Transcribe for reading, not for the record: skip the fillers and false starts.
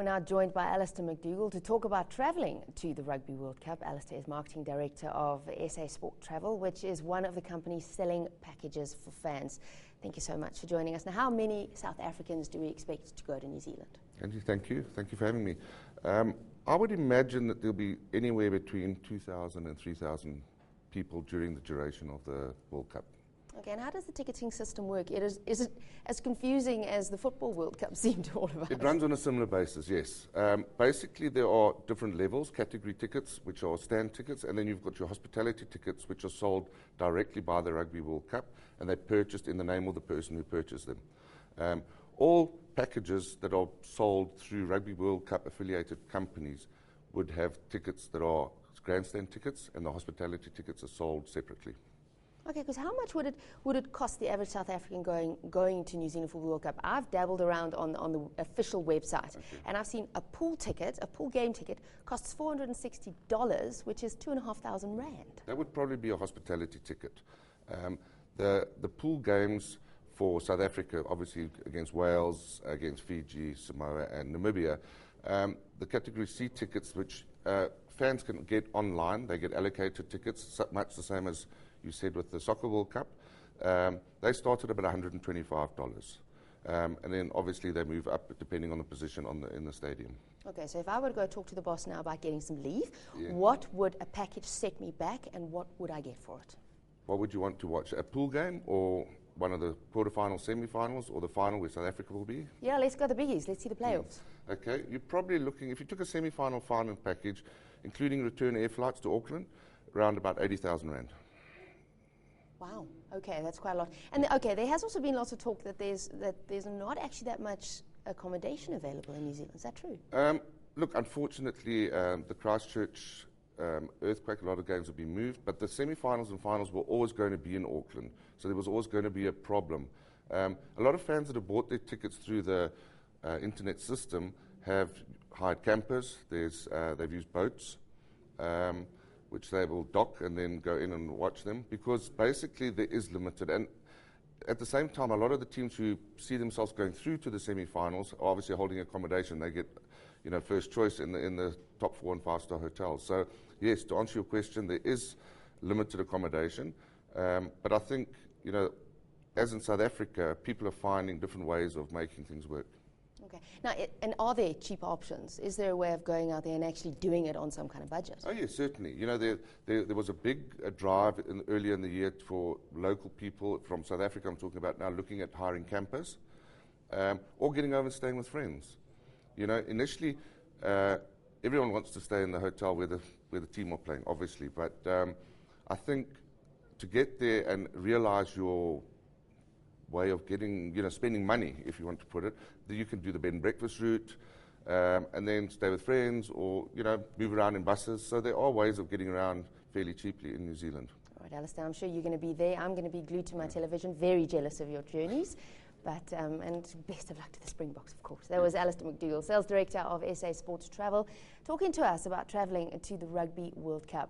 we're now joined by Alastair MacDougall to talk about travelling to the Rugby World Cup. Alastair is Marketing Director of SA Sport Travel, which is one of the companies selling packages for fans. Thank you so much for joining us. Now, how many South Africans do we expect to go to New Zealand? Andy, thank you. Thank you for having me. I would imagine that there'll be anywhere between 2,000 and 3,000 people during the duration of the World Cup. Okay, and how does the ticketing system work? Is it as confusing as the Football World Cup seemed to all of us? It runs on a similar basis, yes. Basically, there are different levels, category tickets, which are stand tickets, and then you've got your hospitality tickets, which are sold directly by the Rugby World Cup, and they're purchased in the name of the person who purchased them. All packages that are sold through Rugby World Cup affiliated companies would have tickets that are grandstand tickets, and the hospitality tickets are sold separately. Okay, because how much would it cost the average South African going to New Zealand for the World Cup? I've dabbled around on the official website, and I've seen a pool game ticket, costs $460, which is 2,500 rand. That would probably be a hospitality ticket. The pool games for South Africa, obviously against Wales, against Fiji, Samoa, and Namibia, the Category C tickets, which fans can get online, they get allocated tickets, much the same as you said with the Soccer World Cup. They start at about $125. And then obviously they move up depending on the position in the stadium. Okay, so if I were to go talk to the boss now about getting some leave, what would a package set me back and what would I get for it? What would you want to watch? A pool game or one of the quarterfinals, semi-finals, or the final where South Africa will be? Yeah, let's go the biggies. Let's see the playoffs. Okay, you're probably looking, if you took a semi-final, final package, including return air flights to Auckland, around about 80,000 rand. Wow. Okay, that's quite a lot. And okay, there has also been lots of talk that there's not actually that much accommodation available in New Zealand. Is that true? Look, unfortunately, the Christchurch earthquake, a lot of games have been moved, but the semi-finals and finals were always going to be in Auckland, so there was always going to be a problem. A lot of fans that have bought their tickets through the internet system have hired campers. They've used boats, which they will dock and then go in and watch them, because basically there is limited. And at the same time, a lot of the teams who see themselves going through to the semi-finals are obviously holding accommodation. They get, first choice in the top 4 and 5-star hotels. So yes, to answer your question, there is limited accommodation. But I think, as in South Africa, people are finding different ways of making things work. Okay. Now, and are there cheaper options? Is there a way of going out there and actually doing it on some kind of budget? Oh, yes, certainly. There was a big drive earlier in the year for local people from South Africa, I'm talking about now, looking at hiring campers or getting over and staying with friends. Initially, everyone wants to stay in the hotel where the team are playing, obviously. But I think to get there and realize your way of getting, spending money, if you want to put it, that you can do the bed and breakfast route and then stay with friends or, move around in buses. So there are ways of getting around fairly cheaply in New Zealand. All right, Alastair, I'm sure you're going to be there. I'm going to be glued to my television, very jealous of your journeys. But, and best of luck to the Springboks, of course. That was Alastair MacDougall, Sales Director of SA Sports Travel, talking to us about travelling to the Rugby World Cup.